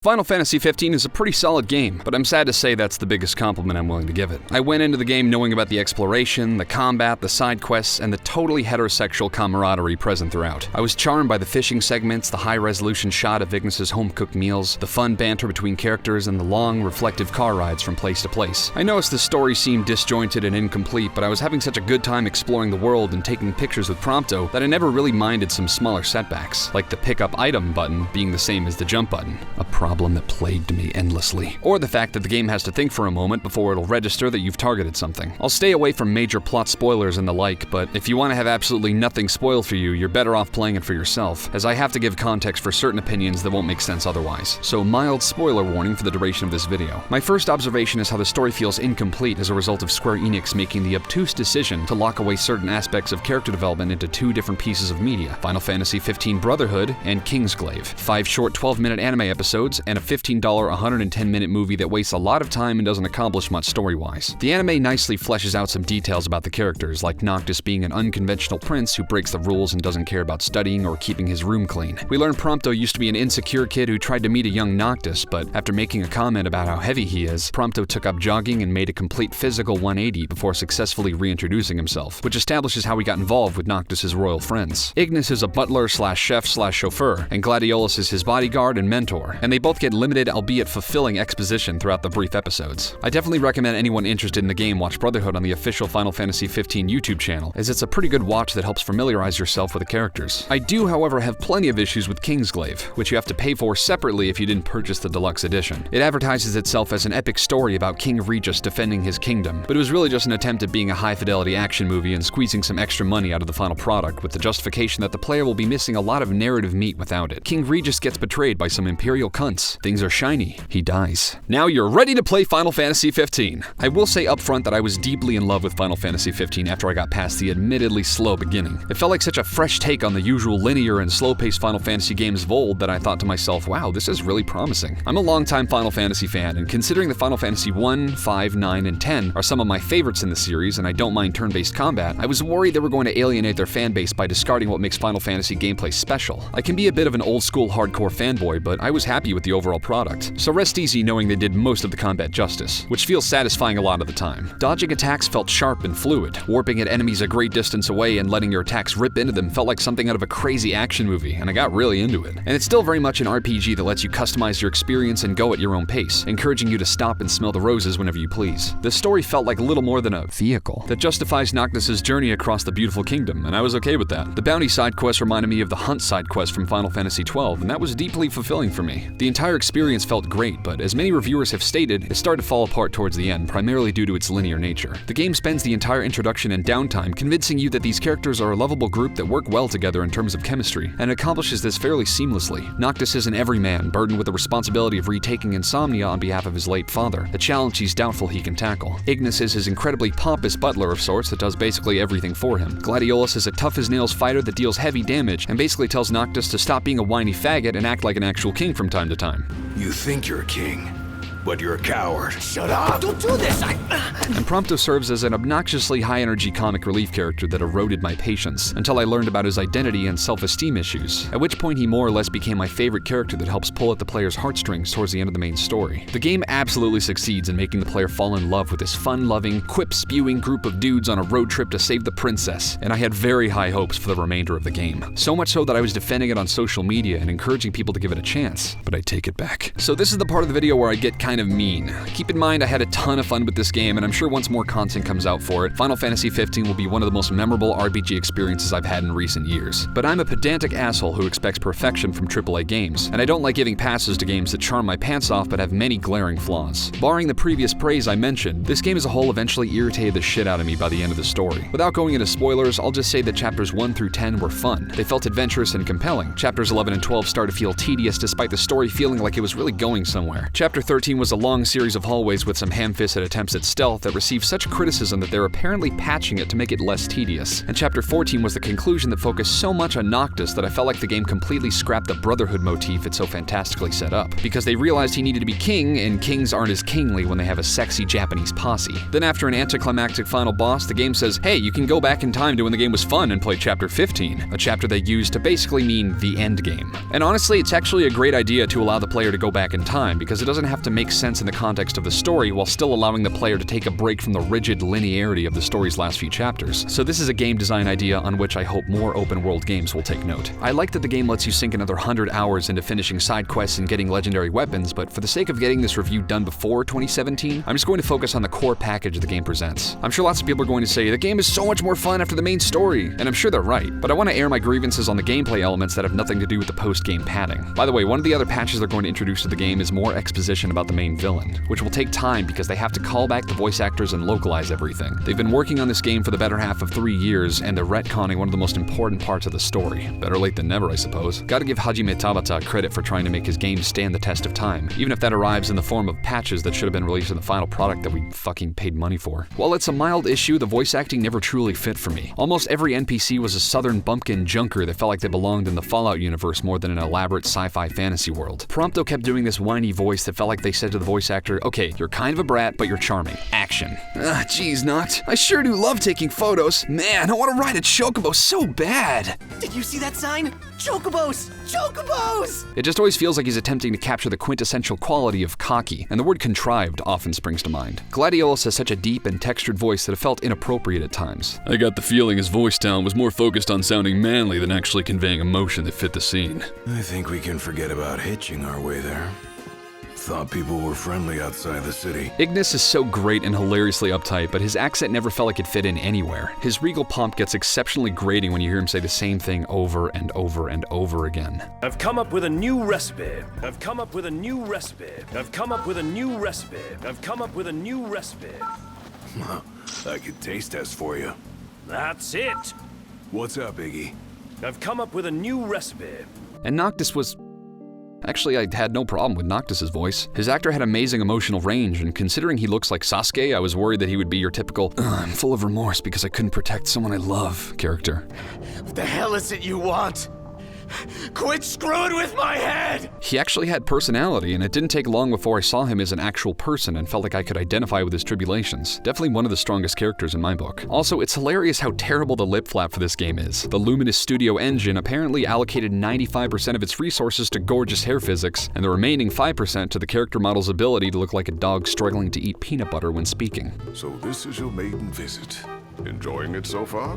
Final Fantasy 15 is a pretty solid game, but I'm sad to say that's the biggest compliment I'm willing to give it. I went into the game knowing about the exploration, the combat, the side quests, and the totally heterosexual camaraderie present throughout. I was charmed by the fishing segments, the high-resolution shot of Ignis's home-cooked meals, the fun banter between characters, and the long, reflective car rides from place to place. I noticed the story seemed disjointed and incomplete, but I was having such a good time exploring the world and taking pictures with Prompto that I never really minded some smaller setbacks, like the pick up item button being the same as the jump button. A problem that plagued me endlessly. Or the fact that the game has to think for a moment before it'll register that you've targeted something. I'll stay away from major plot spoilers and the like, but if you want to have absolutely nothing spoiled for you, you're better off playing it for yourself, as I have to give context for certain opinions that won't make sense otherwise. So mild spoiler warning for the duration of this video. My first observation is how the story feels incomplete as a result of Square Enix making the obtuse decision to lock away certain aspects of character development into two different pieces of media, Final Fantasy 15 Brotherhood and Kingsglaive. 5 short 12-minute anime episodes and a $15 110-minute movie that wastes a lot of time and doesn't accomplish much story-wise. The anime nicely fleshes out some details about the characters, like Noctis being an unconventional prince who breaks the rules and doesn't care about studying or keeping his room clean. We learn Prompto used to be an insecure kid who tried to meet a young Noctis, but after making a comment about how heavy he is, Prompto took up jogging and made a complete physical 180 before successfully reintroducing himself, which establishes how he got involved with Noctis' royal friends. Ignis is a butler/chef/chauffeur, and Gladiolus is his bodyguard and mentor, and they both get limited, albeit fulfilling, exposition throughout the brief episodes. I definitely recommend anyone interested in the game watch Brotherhood on the official Final Fantasy 15 YouTube channel, as it's a pretty good watch that helps familiarize yourself with the characters. I do, however, have plenty of issues with Kingsglaive, which you have to pay for separately if you didn't purchase the deluxe edition. It advertises itself as an epic story about King Regis defending his kingdom, but it was really just an attempt at being a high-fidelity action movie and squeezing some extra money out of the final product with the justification that the player will be missing a lot of narrative meat without it. King Regis gets betrayed by some Imperial cunts. Things are shiny. He dies. Now you're ready to play Final Fantasy 15. I will say up front that I was deeply in love with Final Fantasy 15 after I got past the admittedly slow beginning. It felt like such a fresh take on the usual linear and slow-paced Final Fantasy games of old that I thought to myself, wow, this is really promising. I'm a longtime Final Fantasy fan, and considering that Final Fantasy 1, 5, 9, and 10 are some of my favorites in the series, and I don't mind turn-based combat, I was worried they were going to alienate their fanbase by discarding what makes Final Fantasy gameplay special. I can be a bit of an old-school hardcore fanboy, but I was happy with the overall product. So rest easy knowing they did most of the combat justice, which feels satisfying a lot of the time. Dodging attacks felt sharp and fluid. Warping at enemies a great distance away and letting your attacks rip into them felt like something out of a crazy action movie, and I got really into it. And it's still very much an RPG that lets you customize your experience and go at your own pace, encouraging you to stop and smell the roses whenever you please. The story felt like little more than a vehicle that justifies Noctis' journey across the beautiful kingdom, and I was okay with that. The bounty side quest reminded me of the hunt side quest from Final Fantasy 12, and that was deeply fulfilling for me. The entire experience felt great, but as many reviewers have stated, it started to fall apart towards the end, primarily due to its linear nature. The game spends the entire introduction and downtime convincing you that these characters are a lovable group that work well together in terms of chemistry, and accomplishes this fairly seamlessly. Noctis is an everyman, burdened with the responsibility of retaking Insomnia on behalf of his late father, a challenge he's doubtful he can tackle. Ignis is his incredibly pompous butler of sorts that does basically everything for him. Gladiolus is a tough-as-nails fighter that deals heavy damage and basically tells Noctis to stop being a whiny faggot and act like an actual king from time to time. You think you're a king, but you're a coward. Shut up! Don't do this! And Prompto serves as an obnoxiously high-energy comic relief character that eroded my patience until I learned about his identity and self-esteem issues, at which point he more or less became my favorite character that helps pull at the player's heartstrings towards the end of the main story. The game absolutely succeeds in making the player fall in love with this fun-loving, quip-spewing group of dudes on a road trip to save the princess, and I had very high hopes for the remainder of the game. So much so that I was defending it on social media and encouraging people to give it a chance, but I take it back. So this is the part of the video where I get kind of mean. Keep in mind I had a ton of fun with this game, and I'm sure once more content comes out for it, Final Fantasy 15 will be one of the most memorable RPG experiences I've had in recent years. But I'm a pedantic asshole who expects perfection from AAA games, and I don't like giving passes to games that charm my pants off but have many glaring flaws. Barring the previous praise I mentioned, this game as a whole eventually irritated the shit out of me by the end of the story. Without going into spoilers, I'll just say that chapters 1 through 10 were fun. They felt adventurous and compelling. Chapters 11 and 12 started to feel tedious despite the story feeling like it was really going somewhere. Chapter 13 was a long series of hallways with some ham-fisted attempts at stealth that received such criticism that they're apparently patching it to make it less tedious. And Chapter 14 was the conclusion that focused so much on Noctis that I felt like the game completely scrapped the brotherhood motif it so fantastically set up, because they realized he needed to be king, and kings aren't as kingly when they have a sexy Japanese posse. Then after an anticlimactic final boss, the game says, hey, you can go back in time to when the game was fun and play Chapter 15, a chapter they used to basically mean the end game. And honestly, it's actually a great idea to allow the player to go back in time, because it doesn't have to make sense in the context of the story while still allowing the player to take a break from the rigid linearity of the story's last few chapters. So this is a game design idea on which I hope more open world games will take note. I like that the game lets you sink another 100 hours into finishing side quests and getting legendary weapons, but for the sake of getting this review done before 2017, I'm just going to focus on the core package the game presents. I'm sure lots of people are going to say, the game is so much more fun after the main story, and I'm sure they're right, but I want to air my grievances on the gameplay elements that have nothing to do with the post-game padding. By the way, one of the other patches they're going to introduce to the game is more exposition about the main villain, which will take time because they have to call back the voice actors and localize everything. They've been working on this game for the better half of 3 years, and they're retconning one of the most important parts of the story. Better late than never, I suppose. Gotta give Hajime Tabata credit for trying to make his game stand the test of time, even if that arrives in the form of patches that should have been released in the final product that we fucking paid money for. While it's a mild issue, the voice acting never truly fit for me. Almost every NPC was a southern bumpkin junker that felt like they belonged in the Fallout universe more than an elaborate sci-fi fantasy world. Prompto kept doing this whiny voice that felt like they said to the voice actor, okay, you're kind of a brat, but you're charming. Action. Geez, Noct. I sure do love taking photos. Man, I want to ride a chocobo so bad. Did you see that sign? Chocobos! Chocobos! It just always feels like he's attempting to capture the quintessential quality of cocky, and the word contrived often springs to mind. Gladiolus has such a deep and textured voice that it felt inappropriate at times. I got the feeling his voice talent was more focused on sounding manly than actually conveying emotion that fit the scene. I think we can forget about hitching our way there. Thought people were friendly outside the city. Ignis is so great and hilariously uptight, but his accent never felt like it fit in anywhere. His regal pomp gets exceptionally grating when you hear him say the same thing over and over and over again. I've come up with a new recipe. I've come up with a new recipe. I've come up with a new recipe. I've come up with a new recipe. I could taste test for you. That's it. What's up, Iggy? I've come up with a new recipe. And Noctis was... Actually, I had no problem with Noctis' voice. His actor had amazing emotional range, and considering he looks like Sasuke, I was worried that he would be your typical, I'm full of remorse because I couldn't protect someone I love character. What the hell is it you want? Quit screwing with my head! He actually had personality, and it didn't take long before I saw him as an actual person and felt like I could identify with his tribulations. Definitely one of the strongest characters in my book. Also, it's hilarious how terrible the lip flap for this game is. The Luminous Studio engine apparently allocated 95% of its resources to gorgeous hair physics, and the remaining 5% to the character model's ability to look like a dog struggling to eat peanut butter when speaking. So this is your maiden visit. Enjoying it so far?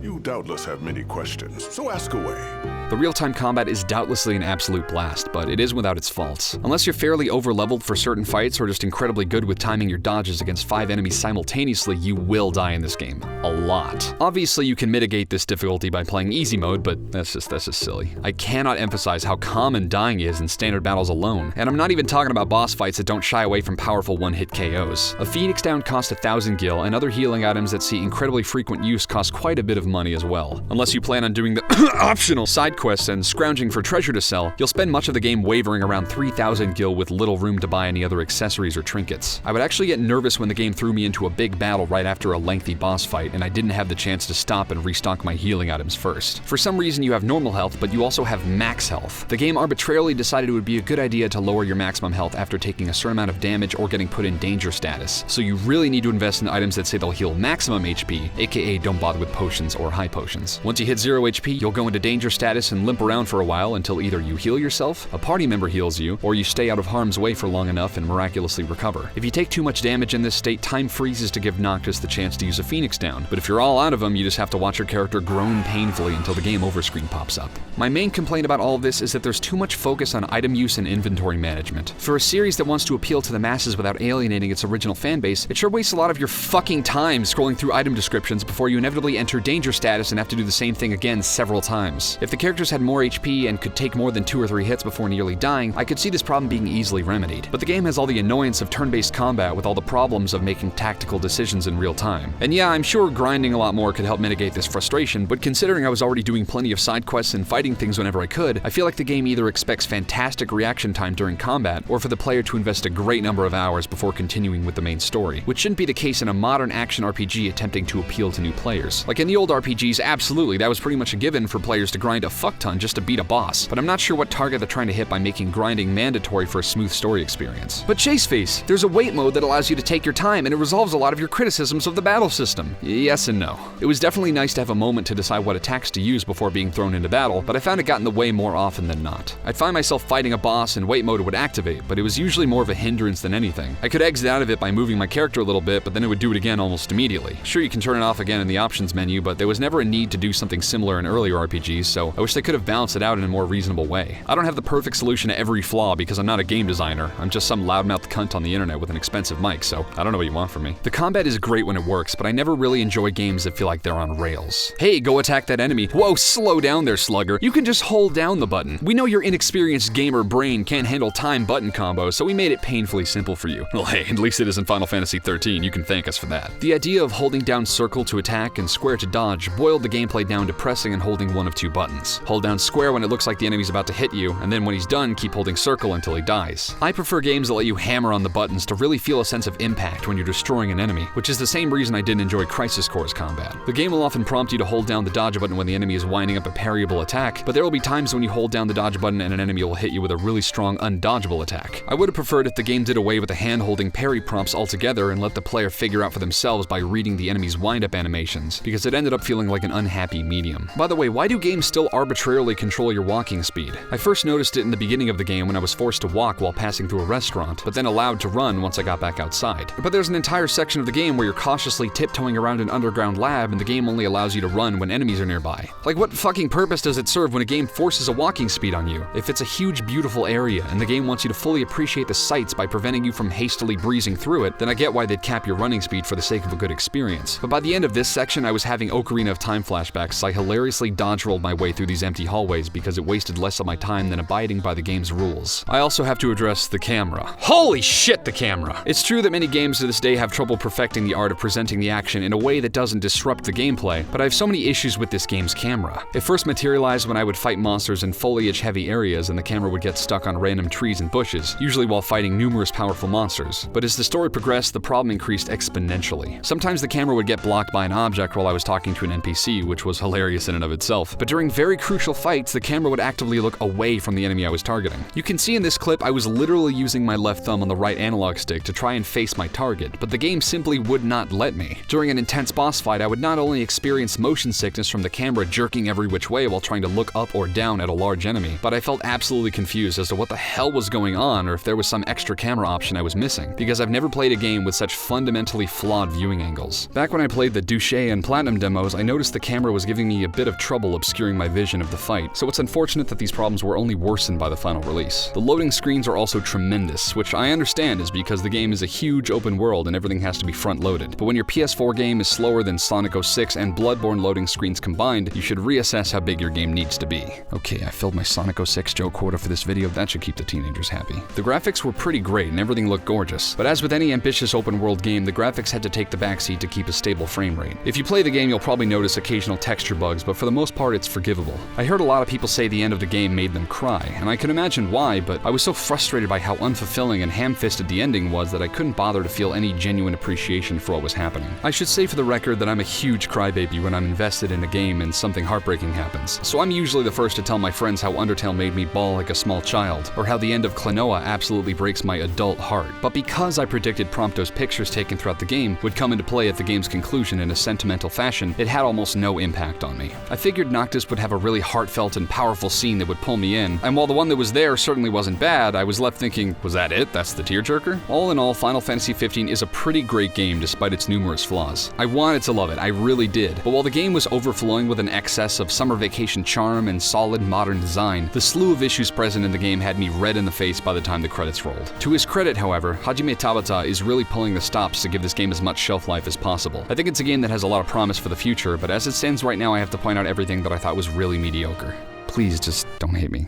You doubtless have many questions, so ask away. The real-time combat is doubtlessly an absolute blast, but it is without its faults. Unless you're fairly over-leveled for certain fights or just incredibly good with timing your dodges against 5 enemies simultaneously, you will die in this game. A lot. Obviously, you can mitigate this difficulty by playing easy mode, but that's just silly. I cannot emphasize how common dying is in standard battles alone, and I'm not even talking about boss fights that don't shy away from powerful one-hit KOs. A Phoenix Down costs 1,000 gil, and other healing items that see incredibly frequent use cost quite a bit of money as well. Unless you plan on doing the optional side quests and scrounging for treasure to sell, you'll spend much of the game wavering around 3,000 gil with little room to buy any other accessories or trinkets. I would actually get nervous when the game threw me into a big battle right after a lengthy boss fight and I didn't have the chance to stop and restock my healing items first. For some reason you have normal health, but you also have max health. The game arbitrarily decided it would be a good idea to lower your maximum health after taking a certain amount of damage or getting put in danger status, so you really need to invest in items that say they'll heal maximum HP, aka don't bother with potions or high potions. Once you hit 0 HP, you'll go into danger status and limp around for a while until either you heal yourself, a party member heals you, or you stay out of harm's way for long enough and miraculously recover. If you take too much damage in this state, time freezes to give Noctis the chance to use a Phoenix Down, but if you're all out of them, you just have to watch your character groan painfully until the game over screen pops up. My main complaint about all of this is that there's too much focus on item use and inventory management. For a series that wants to appeal to the masses without alienating its original fanbase, it sure wastes a lot of your fucking time scrolling through item descriptions before you inevitably enter danger status and have to do the same thing again several times. If the character characters had more HP and could take more than 2 or 3 hits before nearly dying, I could see this problem being easily remedied. But the game has all the annoyance of turn-based combat with all the problems of making tactical decisions in real time. And yeah, I'm sure grinding a lot more could help mitigate this frustration, but considering I was already doing plenty of side quests and fighting things whenever I could, I feel like the game either expects fantastic reaction time during combat, or for the player to invest a great number of hours before continuing with the main story, which shouldn't be the case in a modern action RPG attempting to appeal to new players. Like in the old RPGs, absolutely, that was pretty much a given for players to grind a fuck ton just to beat a boss, but I'm not sure what target they're trying to hit by making grinding mandatory for a smooth story experience. But Chaseface, there's a wait mode that allows you to take your time and it resolves a lot of your criticisms of the battle system. Yes and no. It was definitely nice to have a moment to decide what attacks to use before being thrown into battle, but I found it got in the way more often than not. I'd find myself fighting a boss and wait mode would activate, but it was usually more of a hindrance than anything. I could exit out of it by moving my character a little bit, but then it would do it again almost immediately. Sure, you can turn it off again in the options menu, but there was never a need to do something similar in earlier RPGs, so I wish they could have balanced it out in a more reasonable way. I don't have the perfect solution to every flaw because I'm not a game designer. I'm just some loudmouth cunt on the internet with an expensive mic, so I don't know what you want from me. The combat is great when it works, but I never really enjoy games that feel like they're on rails. Hey, go attack that enemy. Whoa, slow down there, slugger. You can just hold down the button. We know your inexperienced gamer brain can't handle time button combos, so we made it painfully simple for you. Well, hey, at least it isn't Final Fantasy 13. You can thank us for that. The idea of holding down circle to attack and square to dodge boiled the gameplay down to pressing and holding one of 2 buttons. Hold down square when it looks like the enemy's about to hit you, and then when he's done, keep holding circle until he dies. I prefer games that let you hammer on the buttons to really feel a sense of impact when you're destroying an enemy, which is the same reason I didn't enjoy Crisis Core's combat. The game will often prompt you to hold down the dodge button when the enemy is winding up a parryable attack, but there will be times when you hold down the dodge button and an enemy will hit you with a really strong undodgeable attack. I would have preferred if the game did away with the hand-holding parry prompts altogether and let the player figure out for themselves by reading the enemy's wind-up animations, because it ended up feeling like an unhappy medium. By the way, why do games still arbitrarily control your walking speed? I first noticed it in the beginning of the game when I was forced to walk while passing through a restaurant, but then allowed to run once I got back outside. But there's an entire section of the game where you're cautiously tiptoeing around an underground lab and the game only allows you to run when enemies are nearby. Like, what fucking purpose does it serve when a game forces a walking speed on you? If it's a huge, beautiful area and the game wants you to fully appreciate the sights by preventing you from hastily breezing through it, then I get why they'd cap your running speed for the sake of a good experience. But by the end of this section, I was having Ocarina of Time flashbacks as I hilariously dodge rolled my way through these empty hallways because it wasted less of my time than abiding by the game's rules. I also have to address the camera. Holy shit, the camera! It's true that many games to this day have trouble perfecting the art of presenting the action in a way that doesn't disrupt the gameplay, but I have so many issues with this game's camera. It first materialized when I would fight monsters in foliage-heavy areas and the camera would get stuck on random trees and bushes, usually while fighting numerous powerful monsters. But as the story progressed, the problem increased exponentially. Sometimes the camera would get blocked by an object while I was talking to an NPC, which was hilarious in and of itself. But during very crucial fights, the camera would actively look away from the enemy I was targeting. You can see in this clip I was literally using my left thumb on the right analog stick to try and face my target, but the game simply would not let me. During an intense boss fight, I would not only experience motion sickness from the camera jerking every which way while trying to look up or down at a large enemy, but I felt absolutely confused as to what the hell was going on or if there was some extra camera option I was missing, because I've never played a game with such fundamentally flawed viewing angles. Back when I played the Duche and Platinum demos, I noticed the camera was giving me a bit of trouble obscuring my vision of the fight, so it's unfortunate that these problems were only worsened by the final release. The loading screens are also tremendous, which I understand is because the game is a huge open world and everything has to be front-loaded. But when your PS4 game is slower than Sonic 06 and Bloodborne loading screens combined, you should reassess how big your game needs to be. Okay, I filled my Sonic 06 joke quota for this video. That should keep the teenagers happy. The graphics were pretty great and everything looked gorgeous, but as with any ambitious open world game, the graphics had to take the backseat to keep a stable frame rate. If you play the game, you'll probably notice occasional texture bugs, but for the most part, it's forgivable. I heard a lot of people say the end of the game made them cry, and I can imagine why, but I was so frustrated by how unfulfilling and ham-fisted the ending was that I couldn't bother to feel any genuine appreciation for what was happening. I should say for the record that I'm a huge crybaby when I'm invested in a game and something heartbreaking happens, so I'm usually the first to tell my friends how Undertale made me bawl like a small child, or how the end of Klonoa absolutely breaks my adult heart. But because I predicted Prompto's pictures taken throughout the game would come into play at the game's conclusion in a sentimental fashion, it had almost no impact on me. I figured Noctis would have a really heartfelt and powerful scene that would pull me in, and while the one that was there certainly wasn't bad, I was left thinking, was that it? That's the tearjerker? All in all, Final Fantasy 15 is a pretty great game despite its numerous flaws. I wanted to love it, I really did, but while the game was overflowing with an excess of summer vacation charm and solid modern design, the slew of issues present in the game had me red in the face by the time the credits rolled. To his credit, however, Hajime Tabata is really pulling the stops to give this game as much shelf life as possible. I think it's a game that has a lot of promise for the future, but as it stands right now, I have to point out everything that I thought was really mediocre. please just don't hate me.